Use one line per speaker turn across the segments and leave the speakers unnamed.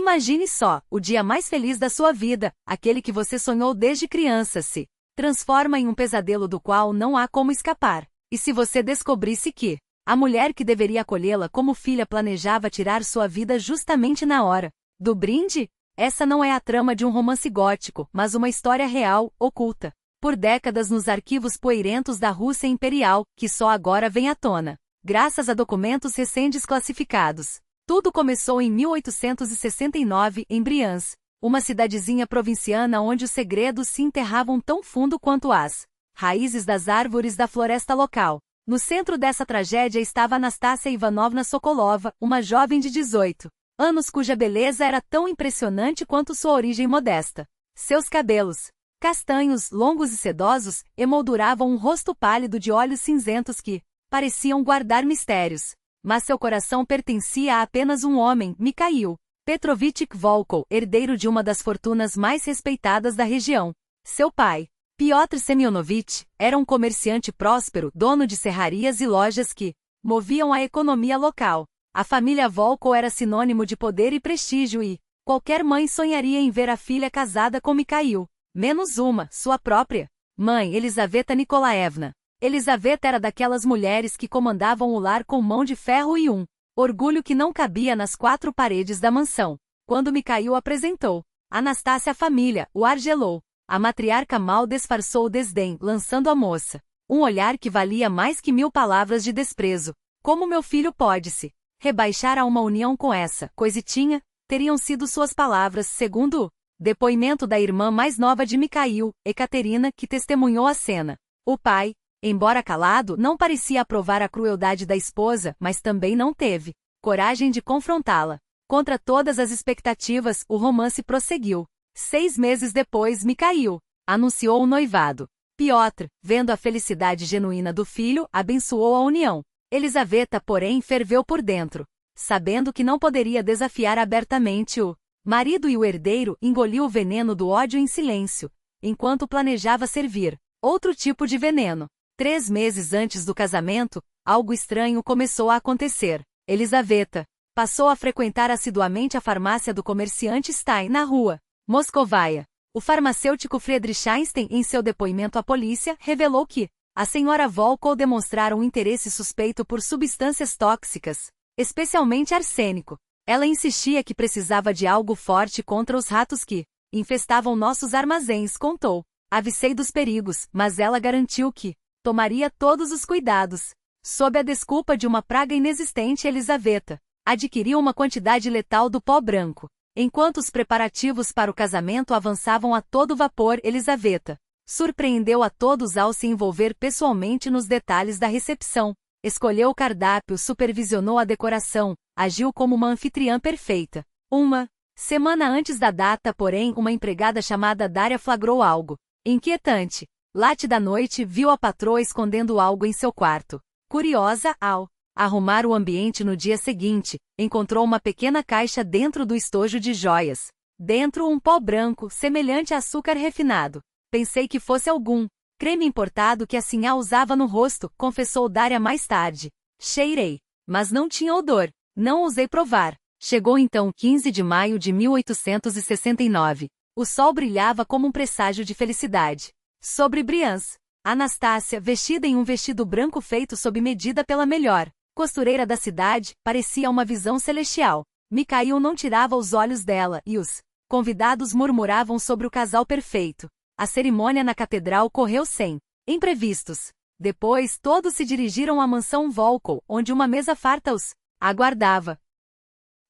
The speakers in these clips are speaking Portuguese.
Imagine só, o dia mais feliz da sua vida, aquele que você sonhou desde criança, se transforma em um pesadelo do qual não há como escapar. E se você descobrisse que a mulher que deveria acolhê-la como filha planejava tirar sua vida justamente na hora do brinde? Essa não é a trama de um romance gótico, mas uma história real, oculta por décadas nos arquivos poeirentos da Rússia Imperial, que só agora vem à tona, graças a documentos recém-desclassificados. Tudo começou em 1869, em Briansk, uma cidadezinha provinciana onde os segredos se enterravam tão fundo quanto as raízes das árvores da floresta local. No centro dessa tragédia estava Anastácia Ivanovna Sokolova, uma jovem de 18 anos cuja beleza era tão impressionante quanto sua origem modesta. Seus cabelos, castanhos, longos e sedosos, emolduravam um rosto pálido de olhos cinzentos que pareciam guardar mistérios. Mas seu coração pertencia a apenas um homem, Mikhail Petrovich Volkov, herdeiro de uma das fortunas mais respeitadas da região. Seu pai, Piotr Semyonovich, era um comerciante próspero, dono de serrarias e lojas que moviam a economia local. A família Volkov era sinônimo de poder e prestígio e qualquer mãe sonharia em ver a filha casada com Mikhail. Menos uma, sua própria mãe, Elizaveta Nikolaevna. Elizaveta era daquelas mulheres que comandavam o lar com mão de ferro e um orgulho que não cabia nas quatro paredes da mansão. Quando Mikhail apresentou Anastácia à família, o argelou. A matriarca mal disfarçou o desdém, lançando à moça um olhar que valia mais que 1000 palavras de desprezo. Como meu filho pode se rebaixar a uma união com essa coisitinha? Teriam sido suas palavras, segundo o depoimento da irmã mais nova de Mikhail, Ekaterina, que testemunhou a cena. O pai, embora calado, não parecia aprovar a crueldade da esposa, mas também não teve coragem de confrontá-la. Contra todas as expectativas, o romance prosseguiu. 6 meses depois, Mikhail anunciou o noivado. Piotr, vendo a felicidade genuína do filho, abençoou a união. Elizaveta, porém, ferveu por dentro. Sabendo que não poderia desafiar abertamente o marido e o herdeiro, engoliu o veneno do ódio em silêncio, enquanto planejava servir outro tipo de veneno. 3 meses antes do casamento, algo estranho começou a acontecer. Elizaveta passou a frequentar assiduamente a farmácia do comerciante Stein, na rua Moscovaia. O farmacêutico Friedrich Einstein, em seu depoimento à polícia, revelou que a senhora Volkov demonstrara um interesse suspeito por substâncias tóxicas, especialmente arsênico. Ela insistia que precisava de algo forte contra os ratos que infestavam nossos armazéns, contou. Avisei dos perigos, mas ela garantiu que tomaria todos os cuidados. Sob a desculpa de uma praga inexistente, Elizaveta adquiriu uma quantidade letal do pó branco. Enquanto os preparativos para o casamento avançavam a todo vapor, Elizaveta surpreendeu a todos ao se envolver pessoalmente nos detalhes da recepção. Escolheu o cardápio, supervisionou a decoração, agiu como uma anfitriã perfeita. Uma semana antes da data, porém, uma empregada chamada Daria flagrou algo inquietante. Late da noite, viu a patroa escondendo algo em seu quarto. Curiosa, ao arrumar o ambiente no dia seguinte, encontrou uma pequena caixa dentro do estojo de joias. Dentro, um pó branco, semelhante a açúcar refinado. Pensei que fosse algum creme importado que a sinhá usava no rosto, confessou Daria mais tarde. Cheirei, mas não tinha odor. Não ousei provar. Chegou então 15 de maio de 1869. O sol brilhava como um presságio de felicidade. Sobre Briansk, Anastácia, vestida em um vestido branco feito sob medida pela melhor costureira da cidade, parecia uma visão celestial. Mikhail não tirava os olhos dela, e os convidados murmuravam sobre o casal perfeito. A cerimônia na catedral correu sem imprevistos. Depois, todos se dirigiram à mansão Volkov, onde uma mesa farta os aguardava.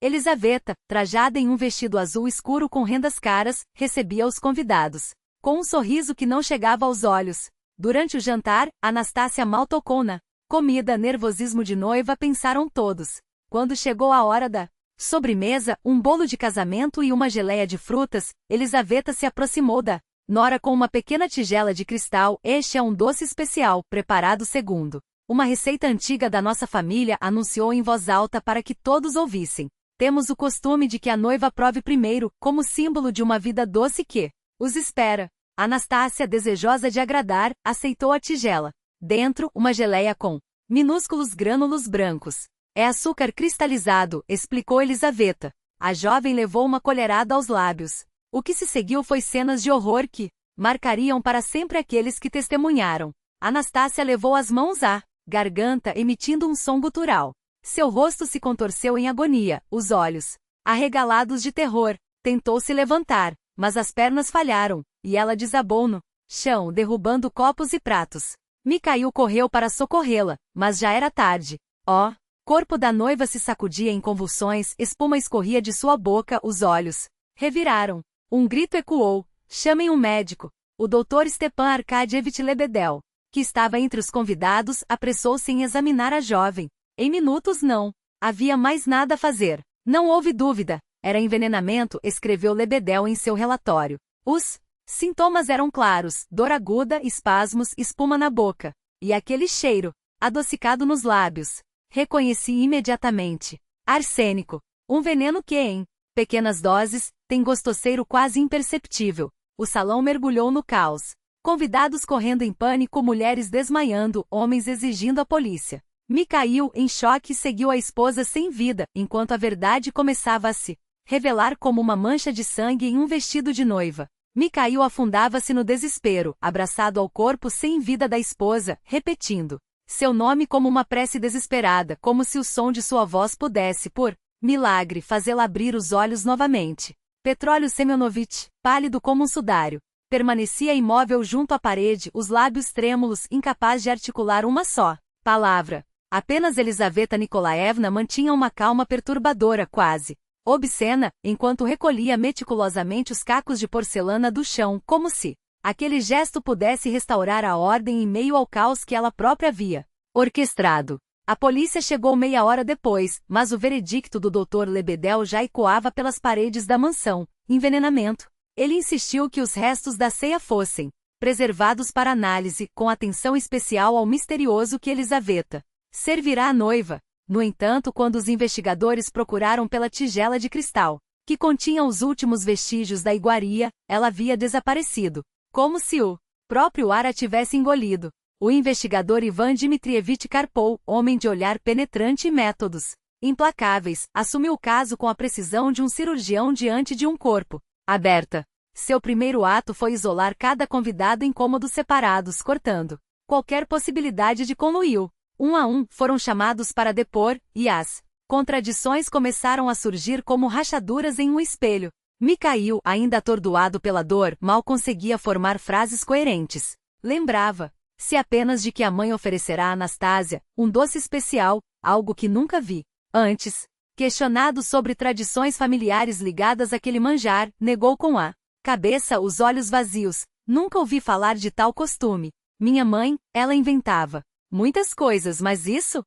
Elizaveta, trajada em um vestido azul escuro com rendas caras, recebia os convidados com um sorriso que não chegava aos olhos. Durante o jantar, Anastácia mal tocou na comida. Nervosismo de noiva, pensaram todos. Quando chegou a hora da sobremesa, um bolo de casamento e uma geleia de frutas, Elizaveta se aproximou da nora com uma pequena tigela de cristal. Este é um doce especial, preparado segundo uma receita antiga da nossa família, anunciou em voz alta para que todos ouvissem. Temos o costume de que a noiva prove primeiro, como símbolo de uma vida doce que os espera. Anastácia, desejosa de agradar, aceitou a tigela. Dentro, uma geleia com minúsculos grânulos brancos. É açúcar cristalizado, explicou Elizaveta. A jovem levou uma colherada aos lábios. O que se seguiu foi cenas de horror que marcariam para sempre aqueles que testemunharam. Anastácia levou as mãos à garganta, emitindo um som gutural. Seu rosto se contorceu em agonia, os olhos arregalados de terror. Tentou se levantar, mas as pernas falharam, e ela desabou no chão, derrubando copos e pratos. Mikhail correu para socorrê-la, mas já era tarde. O corpo da noiva se sacudia em convulsões, espuma escorria de sua boca, os olhos reviraram. Um grito ecoou: chamem um médico. O doutor Stepan Arkadyevich Lebedel, que estava entre os convidados, apressou-se em examinar a jovem. Em minutos não havia mais nada a fazer. Não houve dúvida. Era envenenamento, escreveu Lebedel em seu relatório. Os sintomas eram claros: dor aguda, espasmos, espuma na boca. E aquele cheiro, adocicado nos lábios. Reconheci imediatamente. Arsênico. Um veneno que, em pequenas doses, tem gostoceiro quase imperceptível. O salão mergulhou no caos. Convidados correndo em pânico, mulheres desmaiando, homens exigindo a polícia. Mikhail, em choque, seguiu a esposa sem vida, enquanto a verdade começava a se revelar como uma mancha de sangue em um vestido de noiva. Mikhail afundava-se no desespero, abraçado ao corpo sem vida da esposa, repetindo seu nome como uma prece desesperada, como se o som de sua voz pudesse, por milagre, fazê-la abrir os olhos novamente. Petróleo Semyonovitch, pálido como um sudário, permanecia imóvel junto à parede, os lábios trêmulos, incapaz de articular uma só palavra. Apenas Elizaveta Nikolaevna mantinha uma calma perturbadora, quase obscena, enquanto recolhia meticulosamente os cacos de porcelana do chão, como se aquele gesto pudesse restaurar a ordem em meio ao caos que ela própria havia orquestrado. A polícia chegou meia hora depois, mas o veredicto do Dr. Lebedel já ecoava pelas paredes da mansão: envenenamento. Ele insistiu que os restos da ceia fossem preservados para análise, com atenção especial ao misterioso que Elizaveta servirá à noiva. No entanto, quando os investigadores procuraram pela tigela de cristal, que continha os últimos vestígios da iguaria, ela havia desaparecido, como se o próprio ar a tivesse engolido. O investigador Ivan Dmitrievich Karpov, homem de olhar penetrante e métodos implacáveis, assumiu o caso com a precisão de um cirurgião diante de um corpo aberta. Seu primeiro ato foi isolar cada convidado em cômodos separados, cortando qualquer possibilidade de conluio. Um a um, foram chamados para depor, e as contradições começaram a surgir como rachaduras em um espelho. Mikhail, ainda atordoado pela dor, mal conseguia formar frases coerentes. Lembrava-se apenas de que a mãe oferecerá a Anastasia um doce especial, algo que nunca vi antes. Questionado sobre tradições familiares ligadas àquele manjar, negou com a cabeça, os olhos vazios. Nunca ouvi falar de tal costume. Minha mãe, ela inventava muitas coisas, mas isso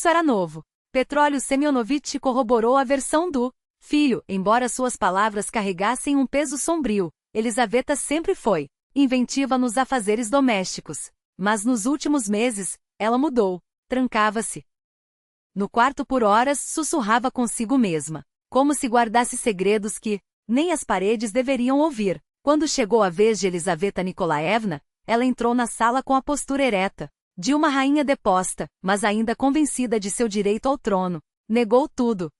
era novo. Petróleo Semyonovitch corroborou a versão do filho, embora suas palavras carregassem um peso sombrio. Elizaveta sempre foi inventiva nos afazeres domésticos. Mas nos últimos meses, ela mudou. Trancava-se no quarto por horas, sussurrava consigo mesma, como se guardasse segredos que nem as paredes deveriam ouvir. Quando chegou a vez de Elizaveta Nikolaevna, ela entrou na sala com a postura ereta de uma rainha deposta, mas ainda convencida de seu direito ao trono. Negou tudo.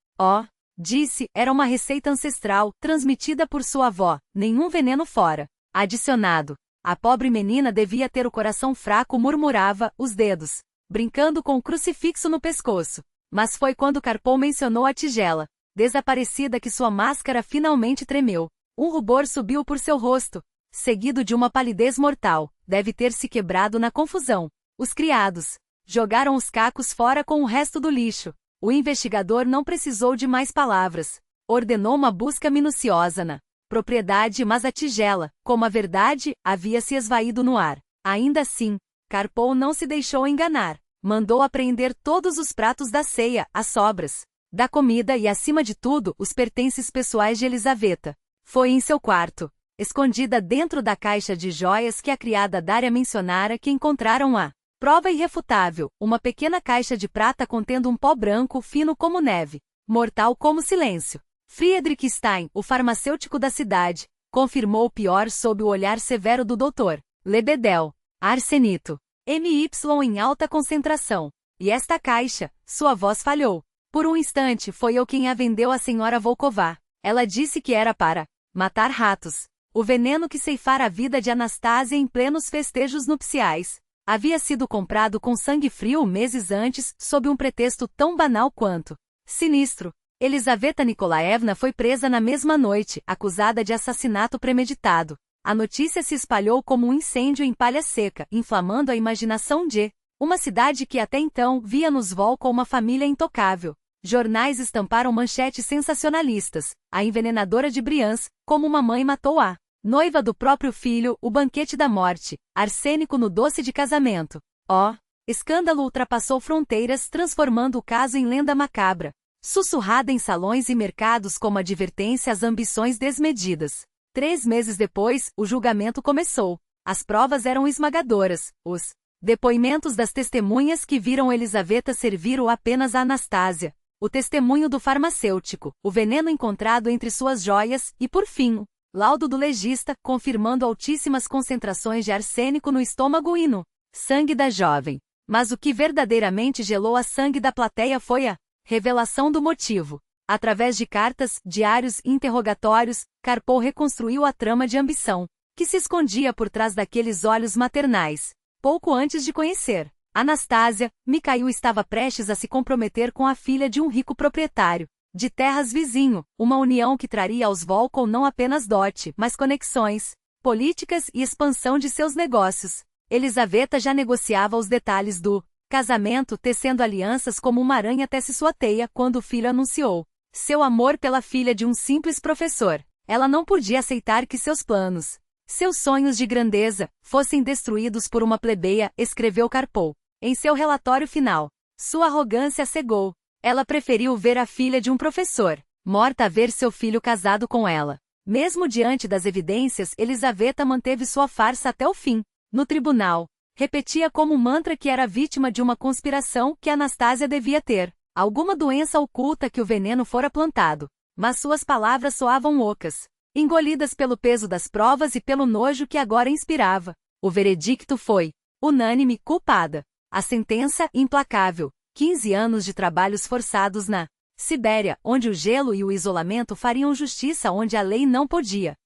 Disse, era uma receita ancestral, transmitida por sua avó, nenhum veneno fora adicionado. A pobre menina devia ter o coração fraco, murmurava, os dedos brincando com o crucifixo no pescoço. Mas foi quando Karpov mencionou a tigela desaparecida que sua máscara finalmente tremeu. Um rubor subiu por seu rosto, seguido de uma palidez mortal. Deve ter se quebrado na confusão. Os criados jogaram os cacos fora com o resto do lixo. O investigador não precisou de mais palavras. Ordenou uma busca minuciosa na propriedade, mas a tigela, como a verdade, havia se esvaído no ar. Ainda assim, Karpov não se deixou enganar. Mandou apreender todos os pratos da ceia, as sobras da comida e, acima de tudo, os pertences pessoais de Elizaveta. Foi em seu quarto, escondida dentro da caixa de joias que a criada Dária mencionara, que encontraram a prova irrefutável, uma pequena caixa de prata contendo um pó branco fino como neve, mortal como silêncio. Friedrich Stein, o farmacêutico da cidade, confirmou o pior sob o olhar severo do Dr. Lebedel. Arsenito. MY em alta concentração. E esta caixa, sua voz falhou. Por um instante foi eu quem a vendeu à senhora Volková. Ela disse que era para matar ratos. O veneno que ceifara a vida de Anastasia em plenos festejos nupciais havia sido comprado com sangue frio meses antes, sob um pretexto tão banal quanto sinistro. Elizaveta Nikolaevna foi presa na mesma noite, acusada de assassinato premeditado. A notícia se espalhou como um incêndio em palha seca, inflamando a imaginação de uma cidade que até então via nos Volkov uma família intocável. Jornais estamparam manchetes sensacionalistas. A envenenadora de Briansk, como uma mãe matou a noiva do próprio filho, o banquete da morte, arsênico no doce de casamento. Escândalo ultrapassou fronteiras, transformando o caso em lenda macabra, sussurrada em salões e mercados como advertência às ambições desmedidas. 3 meses depois, o julgamento começou. As provas eram esmagadoras. Os depoimentos das testemunhas que viram Elizaveta servir-o apenas a Anastasia, o testemunho do farmacêutico, o veneno encontrado entre suas joias e, por fim, o laudo do legista, confirmando altíssimas concentrações de arsênico no estômago e no sangue da jovem. Mas o que verdadeiramente gelou a sangue da plateia foi a revelação do motivo. Através de cartas, diários e interrogatórios, Karpov reconstruiu a trama de ambição que se escondia por trás daqueles olhos maternais. Pouco antes de conhecer Anastasia, Mikhail estava prestes a se comprometer com a filha de um rico proprietário de terras vizinho, uma união que traria aos Volkov não apenas dote, mas conexões políticas e expansão de seus negócios. Elizaveta já negociava os detalhes do casamento, tecendo alianças como uma aranha tece sua teia quando o filho anunciou seu amor pela filha de um simples professor. Ela não podia aceitar que seus planos, seus sonhos de grandeza, fossem destruídos por uma plebeia, escreveu Karpov em seu relatório final. Sua arrogância cegou. Ela preferiu ver a filha de um professor morta a ver seu filho casado com ela. Mesmo diante das evidências, Elizaveta manteve sua farsa até o fim. No tribunal, repetia como um mantra que era vítima de uma conspiração, que Anastasia devia ter alguma doença oculta, que o veneno fora plantado. Mas suas palavras soavam ocas, engolidas pelo peso das provas e pelo nojo que agora inspirava. O veredicto foi unânime: culpada. A sentença, implacável: 15 anos de trabalhos forçados na Sibéria, onde o gelo e o isolamento fariam justiça onde a lei não podia.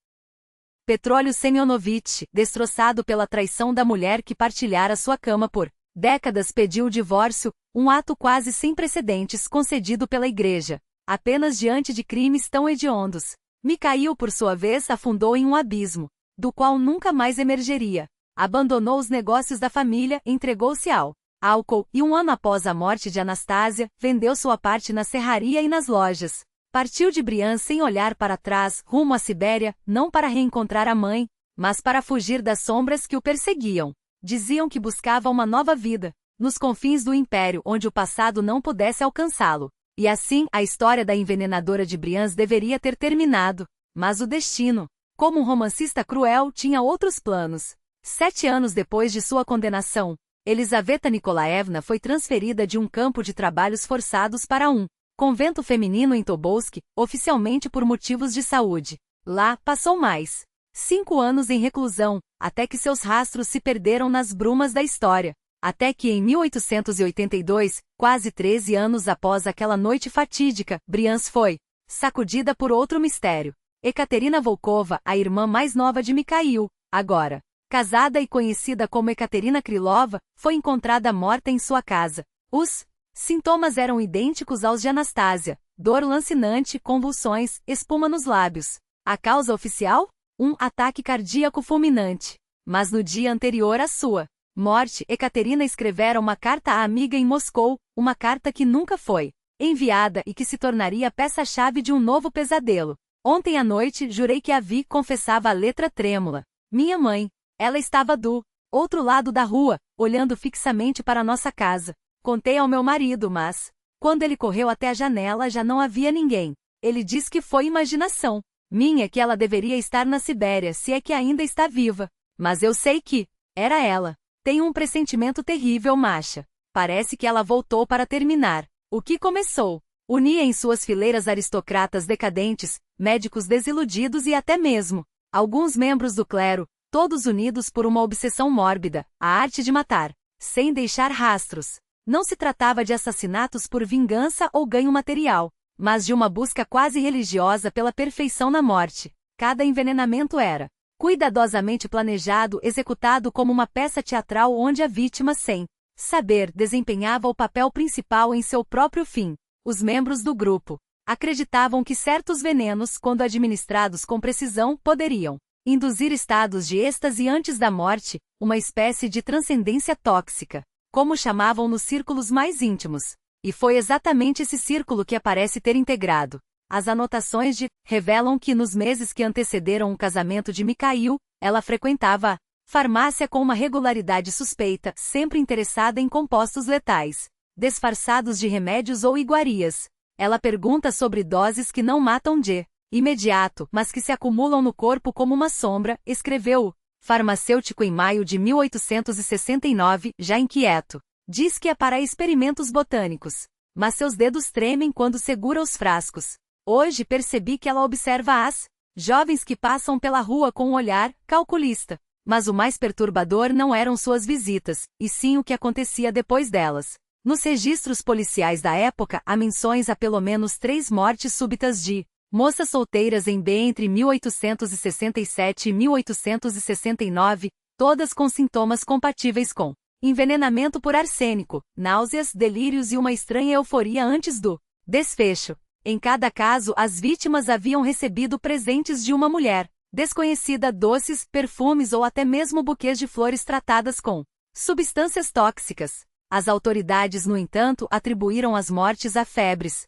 Petróleo Semyonovich, destroçado pela traição da mulher que partilhara sua cama por décadas, pediu o divórcio, um ato quase sem precedentes concedido pela Igreja, apenas diante de crimes tão hediondos. Mikhail, por sua vez, afundou em um abismo, do qual nunca mais emergeria. Abandonou os negócios da família, entregou-se ao álcool e, um ano após a morte de Anastasia, vendeu sua parte na serraria e nas lojas. Partiu de Briansk sem olhar para trás, rumo à Sibéria, não para reencontrar a mãe, mas para fugir das sombras que o perseguiam. Diziam que buscava uma nova vida, nos confins do império, onde o passado não pudesse alcançá-lo. E assim, a história da envenenadora de Briansk deveria ter terminado. Mas o destino, como um romancista cruel, tinha outros planos. 7 anos depois de sua condenação, Elizaveta Nikolaevna foi transferida de um campo de trabalhos forçados para um convento feminino em Tobolsk, oficialmente por motivos de saúde. Lá, passou mais 5 anos em reclusão, até que seus rastros se perderam nas brumas da história. Até que em 1882, quase 13 anos após aquela noite fatídica, Briansk foi sacudida por outro mistério. Ekaterina Volkova, a irmã mais nova de Mikhail, agora casada e conhecida como Ekaterina Krylova, foi encontrada morta em sua casa. Os sintomas eram idênticos aos de Anastasia: dor lancinante, convulsões, espuma nos lábios. A causa oficial? Um ataque cardíaco fulminante. Mas no dia anterior à sua morte, Ekaterina escrevera uma carta à amiga em Moscou, uma carta que nunca foi enviada e que se tornaria a peça-chave de um novo pesadelo. Ontem à noite, jurei que a vi, confessava a letra trêmula. Minha mãe. Ela estava do outro lado da rua, olhando fixamente para nossa casa. Contei ao meu marido, mas quando ele correu até a janela já não havia ninguém. Ele diz que foi imaginação minha, que ela deveria estar na Sibéria, se é que ainda está viva. Mas eu sei que era ela. Tenho um pressentimento terrível, Masha. Parece que ela voltou para terminar o que começou. Unia em suas fileiras aristocratas decadentes, médicos desiludidos e até mesmo alguns membros do clero, todos unidos por uma obsessão mórbida, a arte de matar, sem deixar rastros. Não se tratava de assassinatos por vingança ou ganho material, mas de uma busca quase religiosa pela perfeição na morte. Cada envenenamento era cuidadosamente planejado, executado como uma peça teatral onde a vítima, sem saber, desempenhava o papel principal em seu próprio fim. Os membros do grupo acreditavam que certos venenos, quando administrados com precisão, poderiam induzir estados de êxtase antes da morte, uma espécie de transcendência tóxica, como chamavam nos círculos mais íntimos. E foi exatamente esse círculo que parece ter integrado. As anotações revelam que nos meses que antecederam o casamento de Mikhail, ela frequentava a farmácia com uma regularidade suspeita, sempre interessada em compostos letais, disfarçados de remédios ou iguarias. Ela pergunta sobre doses que não matam de imediato, mas que se acumulam no corpo como uma sombra, escreveu o farmacêutico em maio de 1869, já inquieto. Diz que é para experimentos botânicos, mas seus dedos tremem quando segura os frascos. Hoje percebi que ela observa as jovens que passam pela rua com um olhar calculista. Mas o mais perturbador não eram suas visitas, e sim o que acontecia depois delas. Nos registros policiais da época há menções a pelo menos 3 mortes súbitas de moças solteiras em B entre 1867 e 1869, todas com sintomas compatíveis com envenenamento por arsênico, náuseas, delírios e uma estranha euforia antes do desfecho. Em cada caso, as vítimas haviam recebido presentes de uma mulher desconhecida, doces, perfumes ou até mesmo buquês de flores tratadas com substâncias tóxicas. As autoridades, no entanto, atribuíram as mortes a febres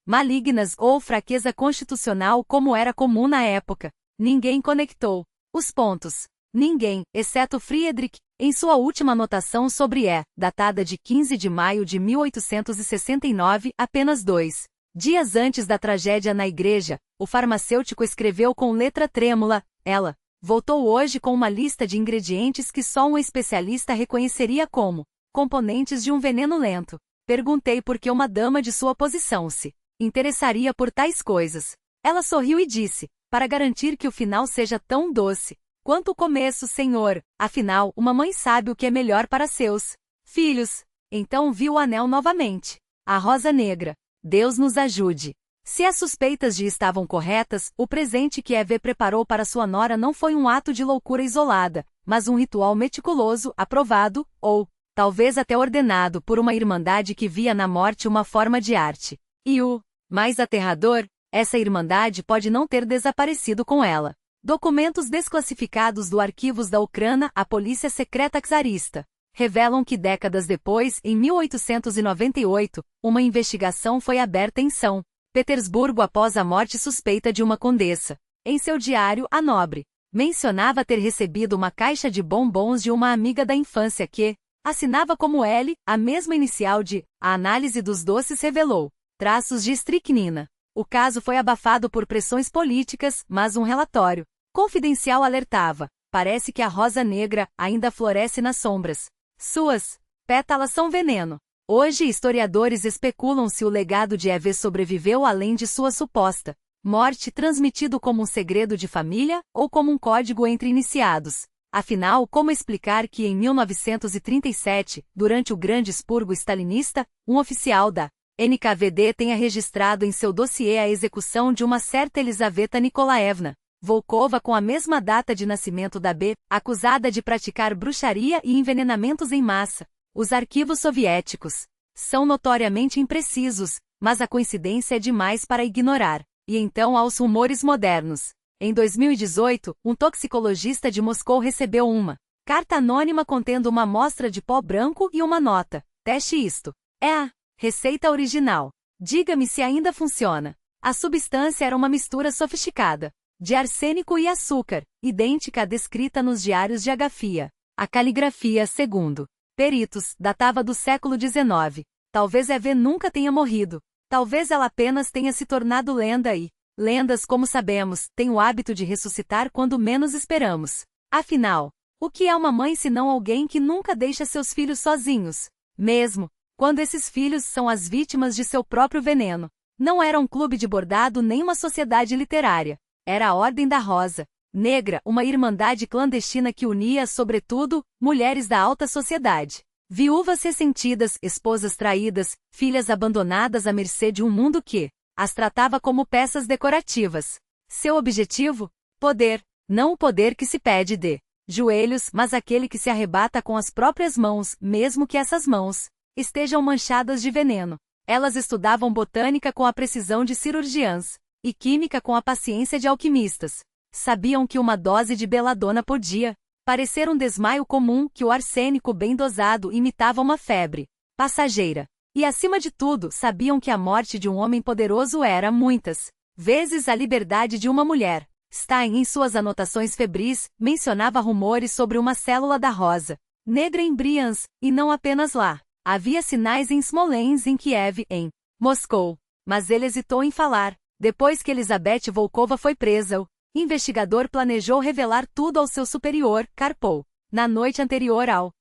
malignas ou fraqueza constitucional, como era comum na época. Ninguém conectou os pontos. Ninguém, exceto Friedrich, em sua última anotação sobre datada de 15 de maio de 1869, apenas 2 dias antes da tragédia na igreja, o farmacêutico escreveu com letra trêmula: ela voltou hoje com uma lista de ingredientes que só um especialista reconheceria como componentes de um veneno lento. Perguntei por que uma dama de sua posição se interessaria por tais coisas. Ela sorriu e disse: para garantir que o final seja tão doce quanto o começo, senhor. Afinal, uma mãe sabe o que é melhor para seus filhos. Então viu o anel novamente. A rosa negra. Deus nos ajude. Se as suspeitas de estavam corretas, o presente que Eve preparou para sua nora não foi um ato de loucura isolada, mas um ritual meticuloso, aprovado, ou talvez até ordenado por uma irmandade que via na morte uma forma de arte. E o mais aterrador, essa irmandade pode não ter desaparecido com ela. Documentos desclassificados do arquivos da Ucrânia, a polícia secreta czarista, revelam que décadas depois, em 1898, uma investigação foi aberta em São Petersburgo após a morte suspeita de uma condessa. Em seu diário, a nobre mencionava ter recebido uma caixa de bombons de uma amiga da infância que assinava como L, a mesma inicial de. A análise dos doces revelou traços de estricnina. O caso foi abafado por pressões políticas, mas um relatório confidencial alertava: parece que a rosa negra ainda floresce nas sombras. Suas pétalas são veneno. Hoje historiadores especulam se o legado de Eve sobreviveu além de sua suposta morte, transmitido como um segredo de família ou como um código entre iniciados. Afinal, como explicar que em 1937, durante o grande expurgo stalinista, um oficial da NKVD tenha registrado em seu dossiê a execução de uma certa Elizaveta Nikolaevna Volkova com a mesma data de nascimento da B, acusada de praticar bruxaria e envenenamentos em massa? Os arquivos soviéticos são notoriamente imprecisos, mas a coincidência é demais para ignorar. E então aos rumores modernos. Em 2018, um toxicologista de Moscou recebeu uma carta anônima contendo uma amostra de pó branco e uma nota: teste isto. É a receita original. Diga-me se ainda funciona. A substância era uma mistura sofisticada de arsênico e açúcar, idêntica à descrita nos diários de Agafia. A caligrafia, segundo peritos, datava do século XIX. Talvez Eve nunca tenha morrido. Talvez ela apenas tenha se tornado lenda e lendas, como sabemos, têm o hábito de ressuscitar quando menos esperamos. Afinal, o que é uma mãe senão alguém que nunca deixa seus filhos sozinhos? Mesmo quando esses filhos são as vítimas de seu próprio veneno. Não era um clube de bordado nem uma sociedade literária. Era a Ordem da Rosa Negra, uma irmandade clandestina que unia, sobretudo, mulheres da alta sociedade. Viúvas ressentidas, esposas traídas, filhas abandonadas à mercê de um mundo que as tratava como peças decorativas. Seu objetivo? Poder. Não o poder que se pede de joelhos, mas aquele que se arrebata com as próprias mãos, mesmo que essas mãos estejam manchadas de veneno. Elas estudavam botânica com a precisão de cirurgiãs, e química com a paciência de alquimistas. Sabiam que uma dose de beladona podia parecer um desmaio comum, que o arsênico bem dosado imitava uma febre passageira. E acima de tudo, sabiam que a morte de um homem poderoso era, muitas vezes, a liberdade de uma mulher. Stein, em suas anotações febris, mencionava rumores sobre uma célula da Rosa Negra em Briansk, e não apenas lá. Havia sinais em Smolensk, em Kiev, em Moscou. Mas ele hesitou em falar. Depois que Elizabeth Volkova foi presa, o investigador planejou revelar tudo ao seu superior, Karpov. Na noite anterior ao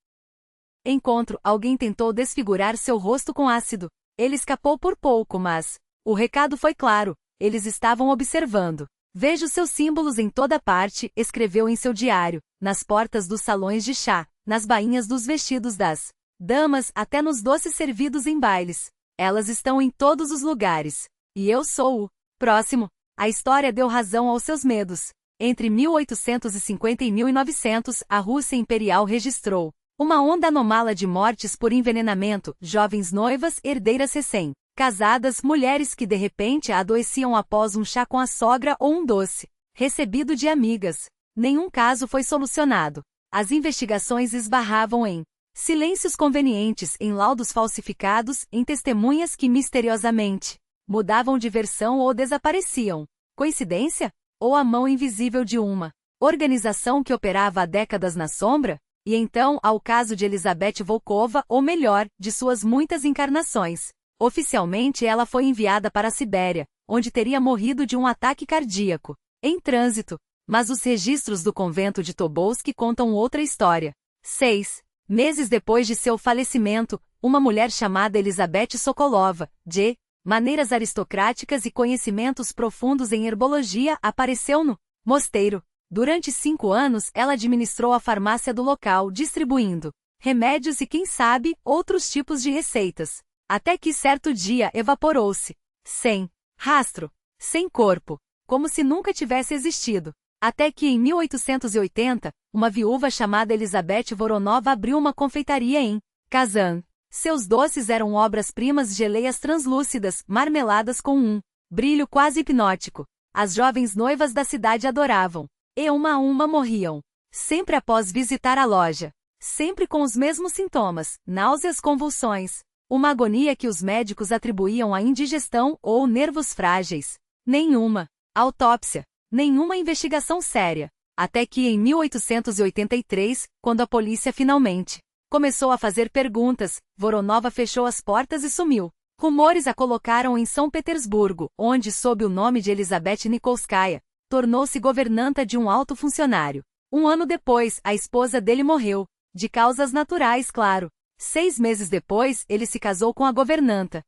encontro, alguém tentou desfigurar seu rosto com ácido. Ele escapou por pouco, mas o recado foi claro. Eles estavam observando. Vejo seus símbolos em toda parte, escreveu em seu diário, nas portas dos salões de chá, nas bainhas dos vestidos das damas, até nos doces servidos em bailes. Elas estão em todos os lugares. E eu sou o próximo. A história deu razão aos seus medos. Entre 1850 e 1900, a Rússia Imperial registrou uma onda anômala de mortes por envenenamento, jovens noivas, herdeiras recém-casadas, mulheres que de repente adoeciam após um chá com a sogra ou um doce recebido de amigas. Nenhum caso foi solucionado. As investigações esbarravam em silêncios convenientes, em laudos falsificados, em testemunhas que misteriosamente mudavam de versão ou desapareciam. Coincidência? Ou a mão invisível de uma organização que operava há décadas na sombra? E então, ao caso de Elizabeth Volkova, ou melhor, de suas muitas encarnações. Oficialmente ela foi enviada para a Sibéria, onde teria morrido de um ataque cardíaco, em trânsito. Mas os registros do convento de Tobolsk contam outra história. 6 meses depois de seu falecimento, uma mulher chamada Elizabeth Sokolova, de maneiras aristocráticas e conhecimentos profundos em herbologia, apareceu no mosteiro. Durante 5 anos, ela administrou a farmácia do local, distribuindo remédios e, quem sabe, outros tipos de receitas. Até que certo dia evaporou-se. Sem rastro. Sem corpo. Como se nunca tivesse existido. Até que, em 1880, uma viúva chamada Elizabeth Voronova abriu uma confeitaria em Kazan. Seus doces eram obras-primas de geleias translúcidas, marmeladas com um brilho quase hipnótico. As jovens noivas da cidade adoravam. E uma a uma morriam. Sempre após visitar a loja. Sempre com os mesmos sintomas, náuseas, convulsões. Uma agonia que os médicos atribuíam à indigestão ou nervos frágeis. Nenhuma autópsia. Nenhuma investigação séria. Até que em 1883, quando a polícia finalmente começou a fazer perguntas, Voronova fechou as portas e sumiu. Rumores a colocaram em São Petersburgo, onde, sob o nome de Elizabeth Nikolskaya, tornou-se governanta de um alto funcionário. 1 ano depois, a esposa dele morreu. De causas naturais, claro. 6 meses depois, ele se casou com a governanta.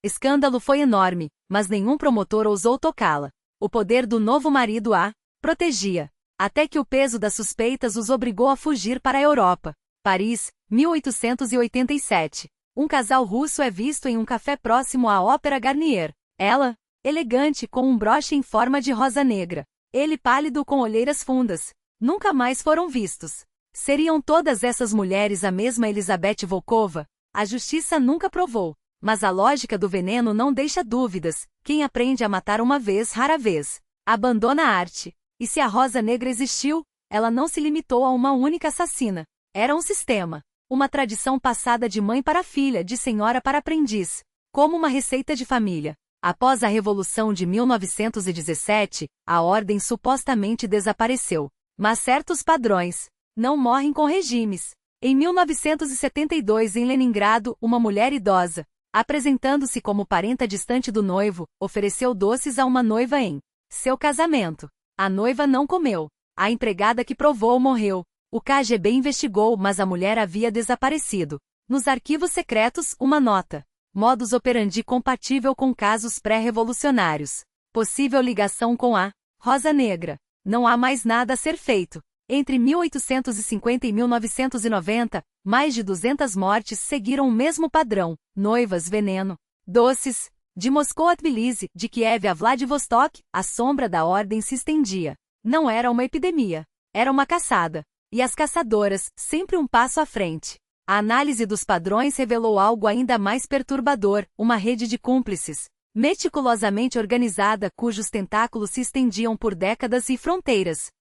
Escândalo foi enorme, mas nenhum promotor ousou tocá-la. O poder do novo marido a protegia. Até que o peso das suspeitas os obrigou a fugir para a Europa. Paris, 1887. Um casal russo é visto em um café próximo à Ópera Garnier. Ela, elegante, com um broche em forma de rosa negra. Ele pálido com olheiras fundas. Nunca mais foram vistos. Seriam todas essas mulheres a mesma Elizabeth Volkova? A justiça nunca provou. Mas a lógica do veneno não deixa dúvidas. Quem aprende a matar uma vez, rara vez abandona a arte. E se a Rosa Negra existiu, ela não se limitou a uma única assassina. Era um sistema. Uma tradição passada de mãe para filha, de senhora para aprendiz. Como uma receita de família. Após a Revolução de 1917, a ordem supostamente desapareceu. Mas certos padrões não morrem com regimes. Em 1972, em Leningrado, uma mulher idosa, apresentando-se como parenta distante do noivo, ofereceu doces a uma noiva em seu casamento. A noiva não comeu. A empregada que provou morreu. O KGB investigou, mas a mulher havia desaparecido. Nos arquivos secretos, uma nota. Modus operandi compatível com casos pré-revolucionários. Possível ligação com a Rosa Negra. Não há mais nada a ser feito. Entre 1850 e 1990, mais de 200 mortes seguiram o mesmo padrão: noivas veneno, doces. De Moscou a Tbilisi, de Kiev a Vladivostok, a sombra da ordem se estendia. Não era uma epidemia, era uma caçada. E as caçadoras, sempre um passo à frente. A análise dos padrões revelou algo ainda mais perturbador: uma rede de cúmplices, meticulosamente organizada, cujos tentáculos se estendiam por décadas e fronteiras.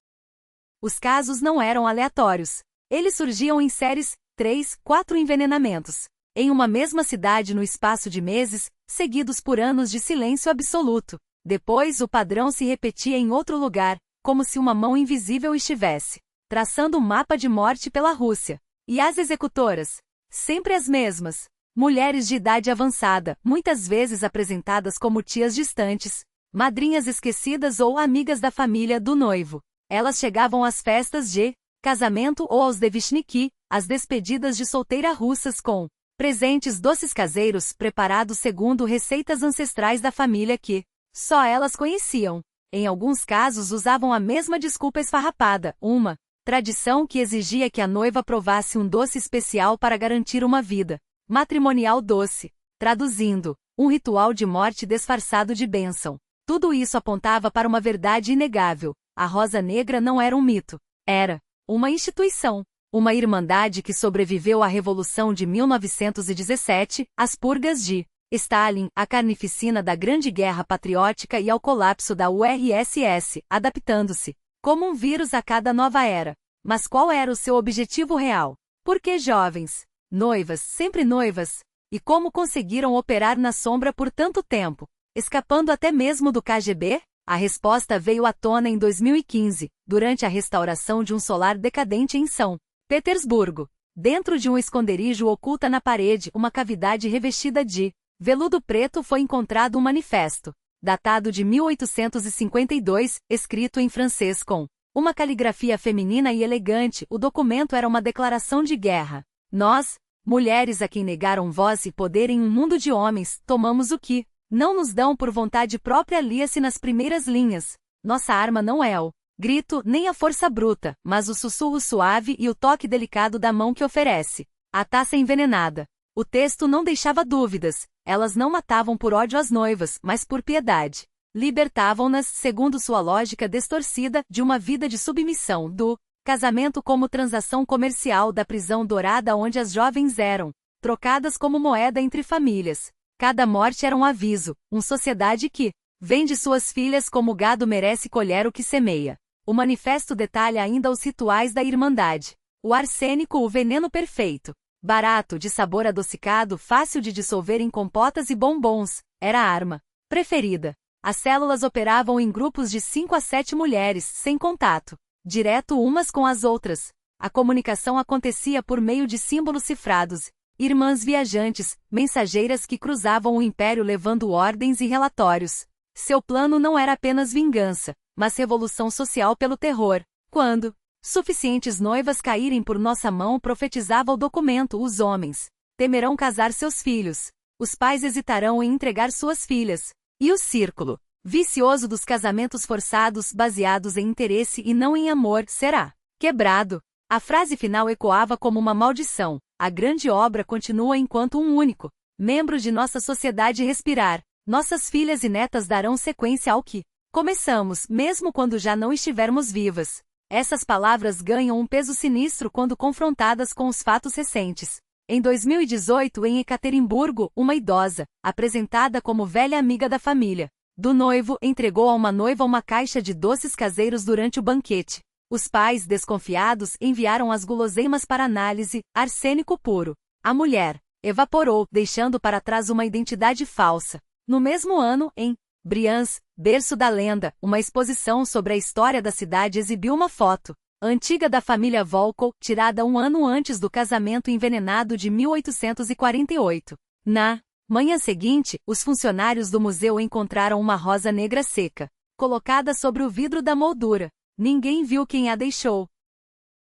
Os casos não eram aleatórios. Eles surgiam em séries, 3, 4 envenenamentos. Em uma mesma cidade no espaço de meses, seguidos por anos de silêncio absoluto. Depois o padrão se repetia em outro lugar, como se uma mão invisível estivesse traçando um mapa de morte pela Rússia. E as executoras? Sempre as mesmas. Mulheres de idade avançada, muitas vezes apresentadas como tias distantes, madrinhas esquecidas ou amigas da família do noivo. Elas chegavam às festas de casamento ou aos devichniki, as despedidas de solteira russas com presentes doces caseiros preparados segundo receitas ancestrais da família que só elas conheciam. Em alguns casos usavam a mesma desculpa esfarrapada, uma tradição que exigia que a noiva provasse um doce especial para garantir uma vida matrimonial doce. Traduzindo, um ritual de morte disfarçado de bênção. Tudo isso apontava para uma verdade inegável: a Rosa Negra não era um mito. Era uma instituição. Uma irmandade que sobreviveu à Revolução de 1917, às purgas de Stalin, à carnificina da Grande Guerra Patriótica e ao colapso da URSS, adaptando-se como um vírus a cada nova era. Mas qual era o seu objetivo real? Por que jovens? Noivas, sempre noivas? E como conseguiram operar na sombra por tanto tempo, escapando até mesmo do KGB? A resposta veio à tona em 2015, durante a restauração de um solar decadente em São Petersburgo. Dentro de um esconderijo oculta na parede, uma cavidade revestida de veludo preto, foi encontrado um manifesto, datado de 1852, escrito em francês com uma caligrafia feminina e elegante. O documento era uma declaração de guerra. Nós, mulheres a quem negaram voz e poder em um mundo de homens, tomamos o que não nos dão por vontade própria. Lia-se nas primeiras linhas. Nossa arma não é o grito, nem a força bruta, mas o sussurro suave e o toque delicado da mão que oferece a taça envenenada. O texto não deixava dúvidas. Elas não matavam por ódio às noivas, mas por piedade. Libertavam-nas, segundo sua lógica distorcida, de uma vida de submissão, do casamento como transação comercial, da prisão dourada onde as jovens eram trocadas como moeda entre famílias. Cada morte era um aviso, uma sociedade que vende suas filhas como gado merece colher o que semeia. O manifesto detalha ainda os rituais da Irmandade. O arsênico, o veneno perfeito. Barato, de sabor adocicado, fácil de dissolver em compotas e bombons, era a arma preferida. As células operavam em grupos de 5 a 7 mulheres, sem contato direto umas com as outras. A comunicação acontecia por meio de símbolos cifrados. Irmãs viajantes, mensageiras que cruzavam o império levando ordens e relatórios. Seu plano não era apenas vingança, mas revolução social pelo terror. Quando suficientes noivas caírem por nossa mão, profetizava o documento, os homens temerão casar seus filhos. Os pais hesitarão em entregar suas filhas. E o círculo vicioso dos casamentos forçados, baseados em interesse e não em amor, será quebrado. A frase final ecoava como uma maldição. A grande obra continua enquanto um único membro de nossa sociedade respirar. Nossas filhas e netas darão sequência ao que começamos, mesmo quando já não estivermos vivas. Essas palavras ganham um peso sinistro quando confrontadas com os fatos recentes. Em 2018, em Ekaterimburgo, uma idosa, apresentada como velha amiga da família do noivo, entregou a uma noiva uma caixa de doces caseiros durante o banquete. Os pais, desconfiados, enviaram as guloseimas para análise, arsênico puro. A mulher evaporou, deixando para trás uma identidade falsa. No mesmo ano, em Briansk, berço da lenda, uma exposição sobre a história da cidade exibiu uma foto antiga da família Volkov, tirada um ano antes do casamento envenenado de 1848. Na manhã seguinte, os funcionários do museu encontraram uma rosa negra seca, colocada sobre o vidro da moldura. Ninguém viu quem a deixou.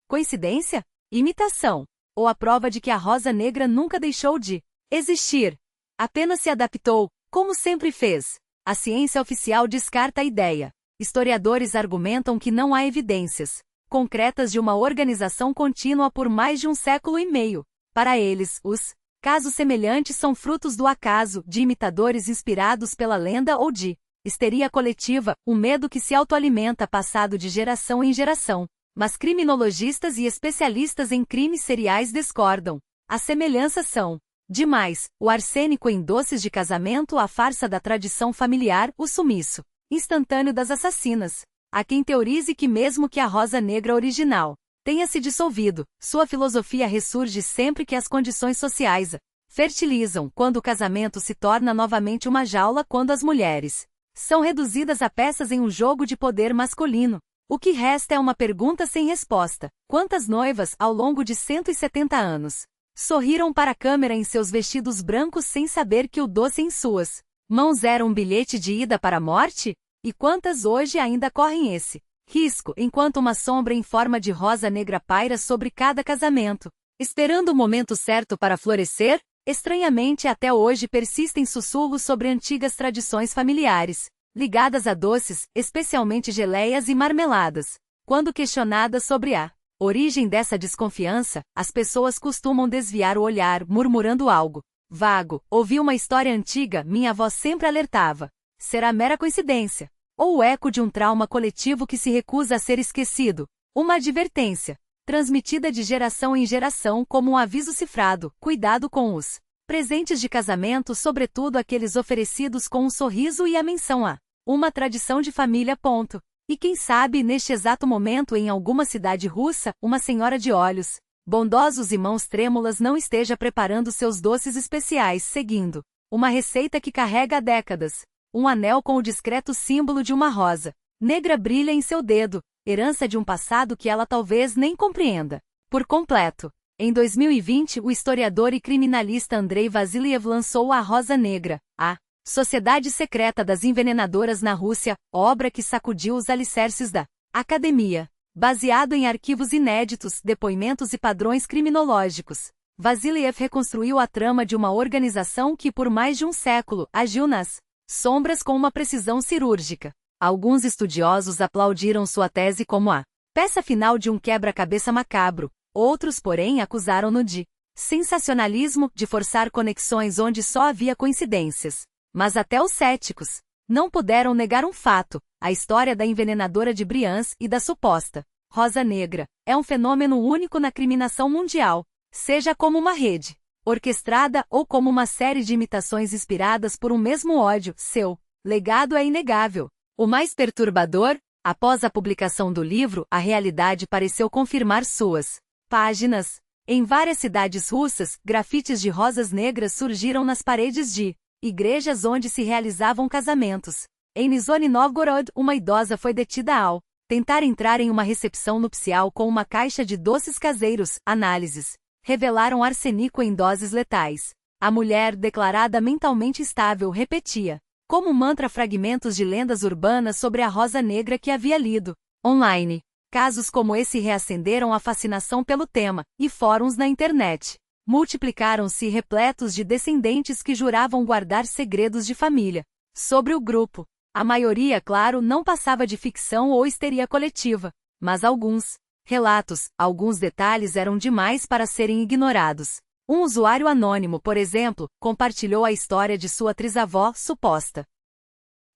Coincidência? Imitação? Ou a prova de que a rosa negra nunca deixou de existir? Apenas se adaptou, como sempre fez. A ciência oficial descarta a ideia. Historiadores argumentam que não há evidências concretas de uma organização contínua por mais de um século e meio. Para eles, os casos semelhantes são frutos do acaso, de imitadores inspirados pela lenda ou de histeria coletiva, um medo que se autoalimenta passado de geração em geração. Mas criminologistas e especialistas em crimes seriais discordam. As semelhanças são demais: o arsênico em doces de casamento, a farsa da tradição familiar, o sumiço instantâneo das assassinas. Há quem teorize que mesmo que a Rosa Negra original tenha se dissolvido, sua filosofia ressurge sempre que as condições sociais a fertilizam, quando o casamento se torna novamente uma jaula, quando as mulheres são reduzidas a peças em um jogo de poder masculino. O que resta é uma pergunta sem resposta: quantas noivas, ao longo de 170 anos, sorriram para a câmera em seus vestidos brancos sem saber que o doce em suas mãos era um bilhete de ida para a morte? E quantas hoje ainda correm esse risco, enquanto uma sombra em forma de rosa negra paira sobre cada casamento, esperando o momento certo para florescer? Estranhamente, até hoje persistem sussurros sobre antigas tradições familiares, ligadas a doces, especialmente geleias e marmeladas. Quando questionadas sobre a origem dessa desconfiança, as pessoas costumam desviar o olhar, murmurando algo vago: ouvi uma história antiga, minha avó sempre alertava. Será mera coincidência? Ou o eco de um trauma coletivo que se recusa a ser esquecido? Uma advertência, transmitida de geração em geração como um aviso cifrado: cuidado com os presentes de casamento, sobretudo aqueles oferecidos com um sorriso e a menção a uma tradição de família. E quem sabe, neste exato momento em alguma cidade russa, uma senhora de olhos bondosos e mãos trêmulas não esteja preparando seus doces especiais, seguindo uma receita que carrega há décadas. Um anel com o discreto símbolo de uma rosa negra brilha em seu dedo, herança de um passado que ela talvez nem compreenda por completo. Em 2020, o historiador e criminalista Andrei Vassiliev lançou A Rosa Negra, a Sociedade Secreta das Envenenadoras na Rússia, obra que sacudiu os alicerces da academia. Baseado em arquivos inéditos, depoimentos e padrões criminológicos, Vassiliev reconstruiu a trama de uma organização que por mais de um século agiu nas sombras com uma precisão cirúrgica. Alguns estudiosos aplaudiram sua tese como a peça final de um quebra-cabeça macabro. Outros, porém, acusaram-no de sensacionalismo, de forçar conexões onde só havia coincidências. Mas até os céticos não puderam negar um fato: a história da envenenadora de Briançon e da suposta Rosa Negra é um fenômeno único na criminação mundial, seja como uma rede orquestrada ou como uma série de imitações inspiradas por um mesmo ódio. Seu legado é inegável. O mais perturbador: após a publicação do livro, a realidade pareceu confirmar suas páginas. Em várias cidades russas, grafites de rosas negras surgiram nas paredes de igrejas onde se realizavam casamentos. Em Nizhny Novgorod, uma idosa foi detida ao tentar entrar em uma recepção nupcial com uma caixa de doces caseiros. Análises revelaram arsênico em doses letais. A mulher, declarada mentalmente estável, repetia como mantra fragmentos de lendas urbanas sobre a Rosa Negra que havia lido online. Casos como esse reacenderam a fascinação pelo tema, e fóruns na internet multiplicaram-se, repletos de descendentes que juravam guardar segredos de família sobre o grupo. A maioria, claro, não passava de ficção ou histeria coletiva, mas alguns relatos, alguns detalhes eram demais para serem ignorados. Um usuário anônimo, por exemplo, compartilhou a história de sua trisavó, suposta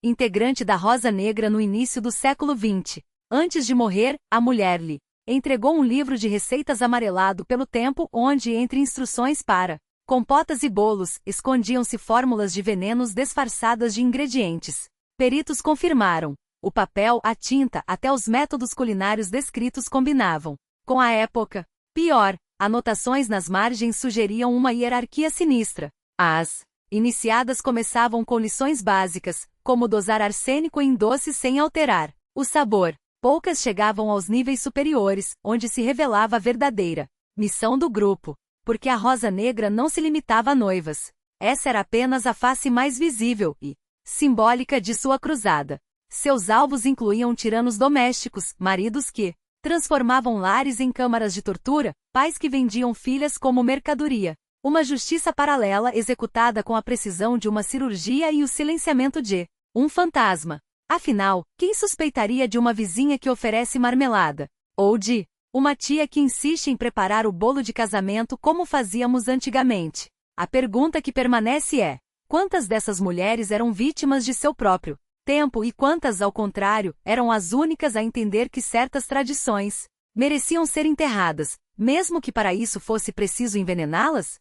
integrante da Rosa Negra no início do século XX. Antes de morrer, a mulher lhe entregou um livro de receitas amarelado pelo tempo, onde, entre instruções para compotas e bolos, escondiam-se fórmulas de venenos disfarçadas de ingredientes. Peritos confirmaram: o papel, a tinta, até os métodos culinários descritos combinavam com a época. Pior, anotações nas margens sugeriam uma hierarquia sinistra. As iniciadas começavam com lições básicas, como dosar arsênico em doces sem alterar o sabor. Poucas chegavam aos níveis superiores, onde se revelava a verdadeira missão do grupo, porque a Rosa Negra não se limitava a noivas. Essa era apenas a face mais visível e simbólica de sua cruzada. Seus alvos incluíam tiranos domésticos, maridos que transformavam lares em câmaras de tortura, pais que vendiam filhas como mercadoria. Uma justiça paralela executada com a precisão de uma cirurgia e o silenciamento de um fantasma. Afinal, quem suspeitaria de uma vizinha que oferece marmelada Ou de uma tia que insiste em preparar o bolo de casamento como fazíamos antigamente. A pergunta que permanece é: quantas dessas mulheres eram vítimas de seu próprio tempo e quantas, ao contrário, eram as únicas a entender que certas tradições mereciam ser enterradas, mesmo que para isso fosse preciso envenená-las?